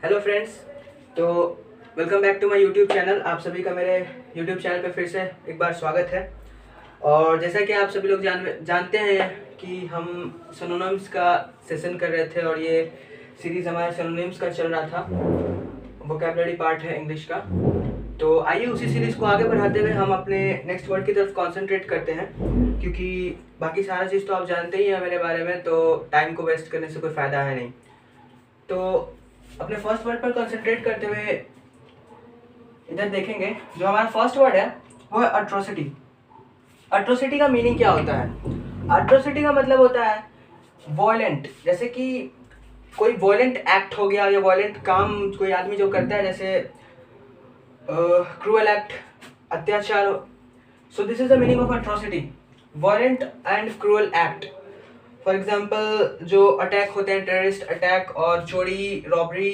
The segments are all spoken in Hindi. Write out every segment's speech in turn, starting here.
Hello friends. तो welcome back to my YouTube channel. आप सभी का मेरे यूट्यूब चैनल पे फिर से एक बार स्वागत है। और जैसा कि आप सभी लोग जानते हैं कि हम सिनोनिम्स का सेशन कर रहे थे और ये सीरीज़ हमारा सिनोनिम्स का चल रहा था, वोकैबुलरी पार्ट है इंग्लिश का। तो आइए उसी सीरीज़ को आगे बढ़ाते हुए हम अपने नेक्स्ट वर्ड की तरफ कॉन्सेंट्रेट करते हैं, क्योंकि बाकी सारा चीज़ तो आप जानते ही हैं मेरे बारे में, तो टाइम को वेस्ट करने से कोई फ़ायदा है नहीं। तो अपने फर्स्ट वर्ड पर कंसंट्रेट करते हुए इधर देखेंगे। जो हमारा फर्स्ट वर्ड है वो है अट्रोसिटी। अट्रोसिटी का मीनिंग क्या होता है? अट्रोसिटी का मतलब होता है वॉयलेंट। जैसे कि कोई वॉयलेंट एक्ट हो गया या वॉयलेंट काम कोई आदमी जो करता है, जैसे क्रूअल एक्ट, अत्याचार। So this is the meaning of atrocity, violent and cruel act. For example जो अटैक होते हैं, टेररिस्ट अटैक और चोरी, रॉबरी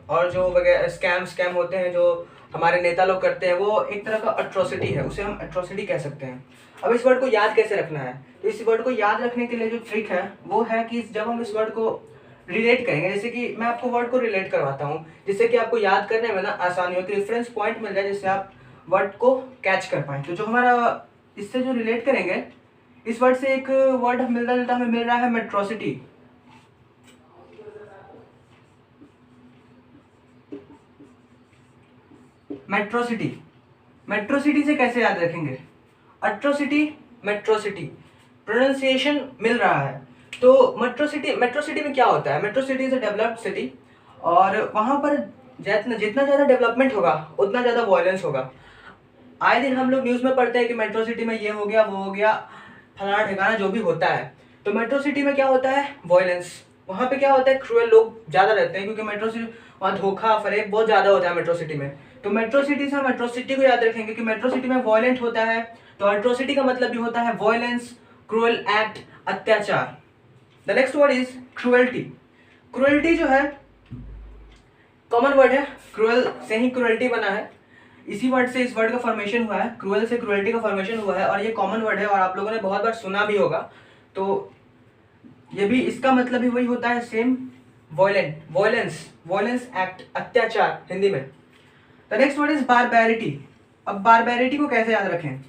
और जो वगैरह स्कैम होते हैं जो हमारे नेता लोग करते हैं, वो एक तरह का अट्रोसिटी है, उसे हम अट्रोसिटी कह सकते हैं। अब इस वर्ड को याद कैसे रखना है? तो इस वर्ड को याद रखने के लिए जो ट्रिक है वो है कि जब हम इस वर्ड को रिलेट करेंगे, जैसे कि मैं आपको वर्ड को रिलेट करवाता हूँ जिससे कि आपको याद करने में ना आसानी हो, कि रेफरेंस पॉइंट मिल जाए जिससे आप वर्ड को कैच कर पाएँ। तो जो हमारा इससे जो रिलेट करेंगे, इस वर्ड से एक वर्ड मिलता जुलता हमें मिल रहा है, मेट्रोसिटी। मेट्रोसिटी, मेट्रोसिटी से कैसे याद रखेंगे? अट्रोसिटी, मेट्रोसिटी, प्रोनाउंसिएशन मिल रहा है। तो मेट्रोसिटी, मेट्रोसिटी में क्या होता है? Metro city is a developed city, और वहां पर जितना ज़्यादा डेवलपमेंट होगा उतना ज़्यादा वायलेंस होगा। आए दिन हम लोग न्यूज़ में पढ़ते हैं कि मेट्रो सिटी में ये हो गया, वो हो गया, फलाना ठिकाना जो भी होता है। तो मेट्रो सिटी में क्या होता है? वॉयलेंस। वहाँ पे क्या होता है? क्रूअल लोग ज़्यादा रहते हैं, क्योंकि मेट्रो सिटी वहाँ धोखा फरेब बहुत ज़्यादा होता है मेट्रो सिटी में। तो मेट्रो सिटी से हम एट्रोसिटी को याद रखेंगे कि मेट्रो सिटी में वॉयलेंट होता है। तो एट्रोसिटी का मतलब भी होता है वॉयलेंस, क्रूअल एक्ट, अत्याचार। The next word is cruelty. Cruelty जो है कॉमन वर्ड है, क्रूअल से ही क्रूएल्टी बना है। इसी वर्ड से इस वर्ड का फॉर्मेशन हुआ है, क्रूअल से क्रूएल्टी का फॉर्मेशन हुआ है, और ये कॉमन वर्ड है और आप लोगों ने बहुत बार सुना भी होगा। तो ये भी इसका मतलब भी वही होता है, same, violent, violence, violence act, अत्याचार हिंदी में। The next word is barbarity. अब बारबैरिटी को कैसे याद रखें?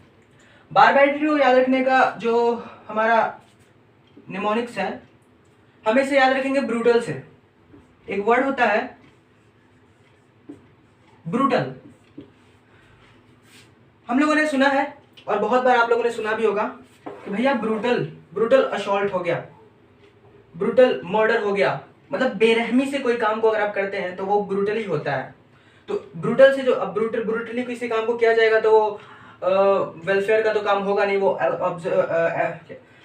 बारबैरिटी को याद रखने का जो हमारा निमोनिक्स है, हम इसे याद रखेंगे ब्रूटल से। एक वर्ड होता है ब्रूटल, हम लोगों ने सुना है और बहुत बार आप लोगों ने सुना भी होगा कि भैया ब्रूटल, ब्रूटल असॉल्ट हो गया, ब्रूटल मर्डर हो गया। मतलब बेरहमी से कोई काम को अगर आप करते हैं तो वो ब्रूटल ही होता है। तो ब्रूटल से जो, अब ब्रूटली किसी काम को किया जाएगा तो वो वेलफेयर का तो काम होगा नहीं, वो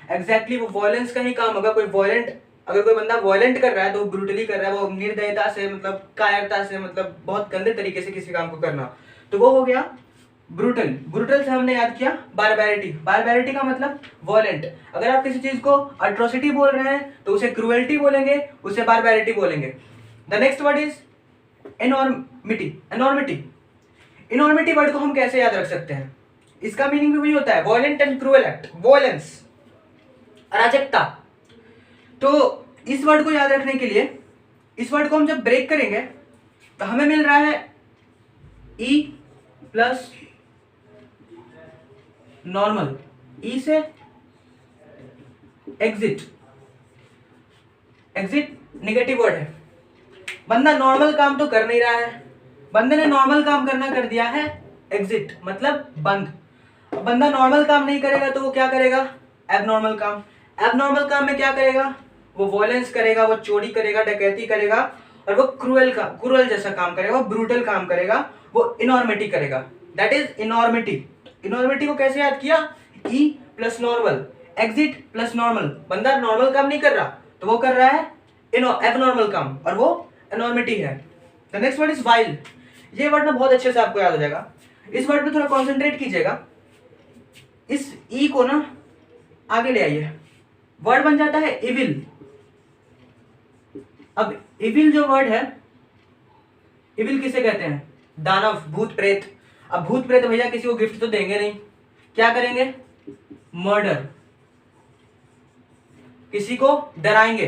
एग्जैक्टली वो वॉयलेंस का ही काम होगा। कोई वॉयलेंट, अगर कोई बंदा वॉयलेंट कर रहा है तो वो ब्रूटली कर रहा है, वो निर्दयता से, मतलब कायरता से, मतलब बहुत गंदे तरीके से किसी काम को करना, तो वो हो गया ब्रूटल। ब्रूटल से हमने याद किया बारबैरिटी। बारबैरिटी का मतलब वॉयलेंट। अगर आप किसी चीज को अट्रोसिटी बोल रहे हैं तो उसे क्रूएल्टी बोलेंगे, उसे बारबैरिटी बोलेंगे। The next word is enormity. Enormity, enormity word को हम कैसे याद रख सकते हैं? इसका मीनिंग भी वही होता है, violent and cruel act, violence, अराजकता। तो इस वर्ड को याद रखने के लिए इस वर्ड को हम जब ब्रेक करेंगे तो हमें मिल रहा है ई प्लस नॉर्मल। ई से एग्जिट। एग्जिट नेगेटिव वर्ड है, बंदा नॉर्मल काम तो कर नहीं रहा है, बंदे ने नॉर्मल काम करना कर दिया है, एग्जिट मतलब बंद। अब बंदा नॉर्मल काम नहीं करेगा तो वो क्या करेगा? एबनॉर्मल काम। एबनॉर्मल काम में क्या करेगा? वो वॉयलेंस करेगा, वो चोरी करेगा, डकैती करेगा, और वो क्रूअल जैसा काम करेगा, वो ब्रूटल काम करेगा, वो इनॉर्मिटी करेगा। That is enormity. इनॉर्मिटी को कैसे याद किया? E plus normal, exit plus normal. बंदा नॉर्मल काम नहीं कर रहा तो वो कर रहा है एबनॉर्मल काम, और वो इनॉर्मिटी है। The next word is while. ये वर्ड ना बहुत अच्छे से आपको याद हो जाएगा, इस वर्ड पे थोड़ा कॉन्सेंट्रेट कीजिएगा। इस ई को ना आगे ले आइए, वर्ड बन जाता है इविल। अब इविल जो वर्ड है, इविल किसे कहते हैं? दानव, भूत प्रेत। अब भूत प्रेत भैया किसी को गिफ्ट तो देंगे नहीं, क्या करेंगे? मर्डर, किसी को डराएंगे।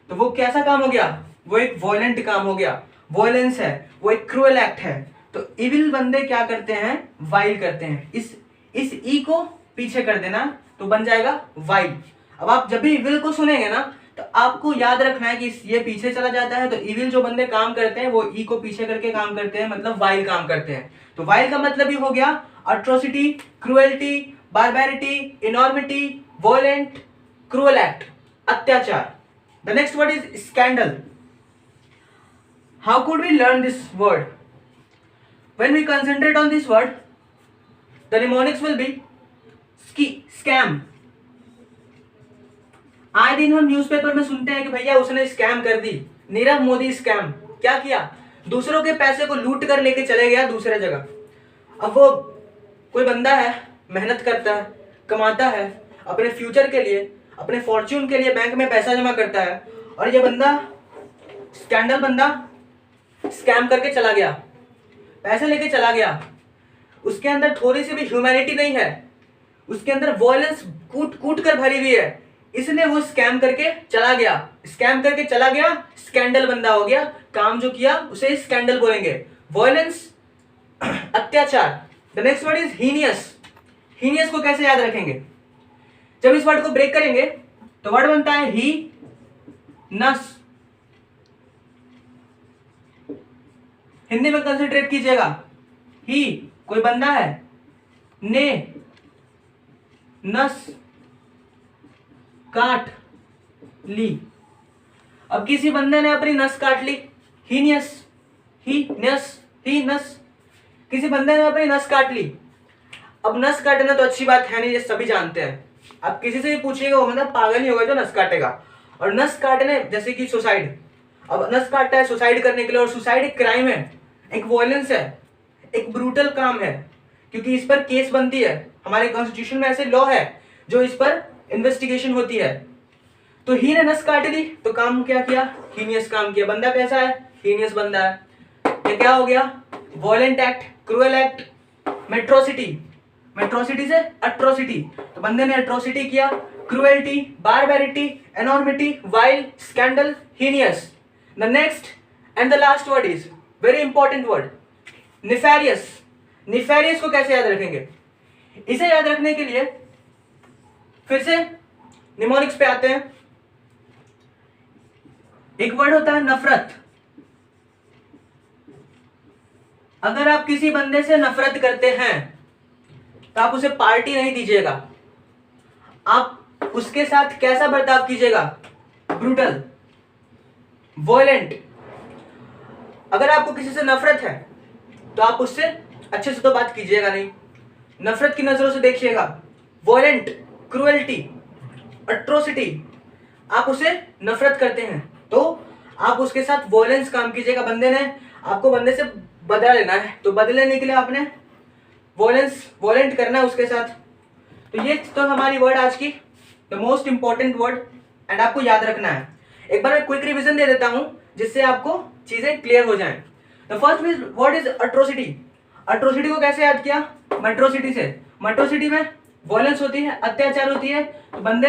तो वो कैसा काम हो गया? वो एक वॉयलेंट काम हो गया, वॉयलेंस है, वो एक क्रूअल एक्ट है। तो इविल बंदे क्या करते हैं, वाइल करते हैं। इस ई को पीछे कर देना तो बन जाएगा वाइल। अब आप जब भी इविल को सुनेंगे ना तो आपको याद रखना है कि ये पीछे चला जाता है, तो इविल जो बंदे काम करते हैं वो ई को पीछे करके काम करते हैं, मतलब वाइल काम करते हैं। तो वाइल का मतलब ही हो गया atrocity, cruelty, barbarity, enormity, violent, cruel act, अत्याचार। The next word is scandal. How could we learn this word? When we concentrate on this word, the mnemonics will be scam. आए दिन हम न्यूज़पेपर में सुनते हैं कि भैया उसने स्कैम कर दी, नीरव मोदी स्कैम। क्या किया? दूसरों के पैसे को लूट कर लेके चले गया दूसरे जगह। अब वो कोई बंदा है, मेहनत करता है, कमाता है, अपने फ्यूचर के लिए, अपने फॉर्च्यून के लिए बैंक में पैसा जमा करता है, और ये बंदा स्कैंडल बंदा स्कैम करके चला गया, पैसे लेके चला गया। उसके अंदर थोड़ी सी भी ह्यूमैनिटी नहीं है, उसके अंदर वॉयलेंस कूट कूट कर भरी हुई है, इसलिए वो स्कैम करके चला गया। स्कैम करके चला गया, स्कैंडल बंदा हो गया। काम जो किया उसे स्कैंडल बोलेंगे। वॉयलेंस, अत्याचार। The next word is heinous. Heinous को कैसे याद रखेंगे? जब इस वर्ड को ब्रेक करेंगे तो वर्ड बनता है ही नस। हिंदी में कंसंट्रेट कीजिएगा। ही कोई बंदा है, ने नस काट ली। अब किसी बंदे ने अपनी नस काट ली, हीनियस, ही नस। किसी बंदे ने अपनी नस काट ली। अब नस काटना तो अच्छी बात है नहीं, ये सभी जानते हैं। अब किसी से भी पूछिएगा वो मतलब पागल ही होगा जो नस काटेगा। और नस काटने जैसे कि सुसाइड, अब नस काटता है सुसाइड करने के लिए, और सुसाइड एक क्राइम है, एक वॉयलेंस है, एक ब्रूटल काम है, क्योंकि इस पर केस बनती है। हमारे कॉन्स्टिट्यूशन में ऐसे लॉ है जो इस पर इन्वेस्टिगेशन होती है। तो ही ने नस काट दी तो काम क्या किया? हीनियस काम किया। बंदा कैसा है? हीनियस बंदा है। ये क्या हो गया? Violent act, cruel act, metro city. Metro city से अट्रोसिटी, तो बंदे ने अट्रोसिटी किया। Cruelty, barbarity, enormity, vile, scandal, heinous. The next and the last word is very important word, nefarious. Nefarious को कैसे याद रखेंगे? इसे याद रखने के लिए फिर से निमोनिक्स पे आते हैं। एक वर्ड होता है नफरत। अगर आप किसी बंदे से नफरत करते हैं तो आप उसे पार्टी नहीं दीजिएगा, आप उसके साथ कैसा बर्ताव कीजिएगा? Brutal, violent. अगर आपको किसी से नफरत है तो आप उससे अच्छे से तो बात कीजिएगा नहीं, नफरत की नजरों से देखिएगा। वॉयलेंट, क्रूएल्टी, अट्रोसिटी, आप उसे नफरत करते हैं तो आप उसके साथ वॉयलेंस काम कीजिएगा। बंदे ने आपको बंदे से बदला लेना है तो बदले लेने के लिए आपने वॉयलेंट करना है उसके साथ। तो ये तो हमारी वर्ड आज की the most important word and आपको याद रखना है। एक बार मैं क्विक रिवीजन दे देता हूं जिससे आपको चीजें क्लियर हो जाएं। The first word is atrocity. Atrocity को कैसे याद किया? मेट्रोसिटी से। मेट्रोसिटी में वॉयलेंस होती है, अत्याचार होती है, तो बंदे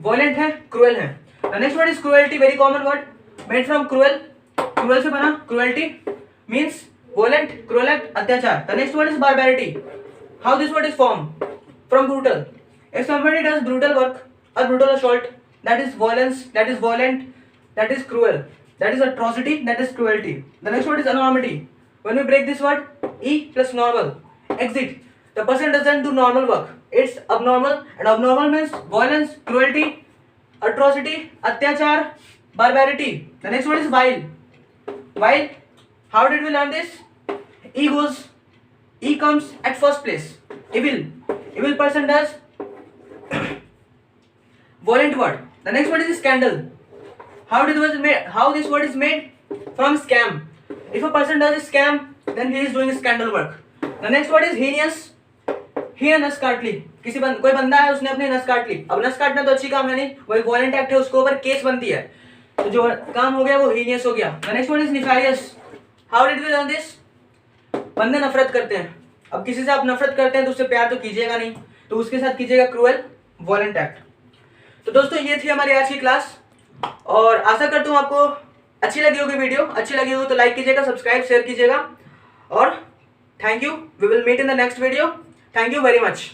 वॉयलेंट है, क्रूएल है। The next word is cruelty, very common word, made from cruel. Cruel से बना, cruelty means violent, cruel act, अत्याचार. The next word is barbarity. How this word is formed? From brutal. If somebody does brutal work or brutal assault, that is violence, that is violent, that is cruel, that is atrocity, that is cruelty. The next word is enormity. When we break this word, E plus normal, exit. The person doesn't do normal work. It's abnormal, and abnormal means violence, cruelty, atrocity, अत्याचार, barbarity. The next word is vile. Vile. How did we learn this? E comes at first place. Evil person does violent word. The next word is scandal. How this word is made? From scam. If a person does a scam, then he is doing scandal work. The next word is heinous. ही नस काट ली, कोई बंदा है उसने अपनी नस काट ली। अब नस काटना तो अच्छी काम है नहीं, वही वॉयलेंट एक्ट है, उसके ऊपर केस बनती है, तो जो काम हो गया वो हीनियस हो गया। The next word is nefarious. How did we learn this? बंदे नफरत करते हैं। अब किसी से आप नफरत करते हैं तो उससे प्यार तो कीजिएगा नहीं, तो उसके साथ कीजिएगा क्रूएल, वॉयलेंट एक्ट। तो दोस्तों ये थी हमारी आज की क्लास और आशा करता हूँ आपको अच्छी लगी होगी वीडियो, अच्छी लगी हो तो लाइक कीजिएगा, सब्सक्राइब शेयर कीजिएगा और thank you. We will meet in the next video. Thank you very much.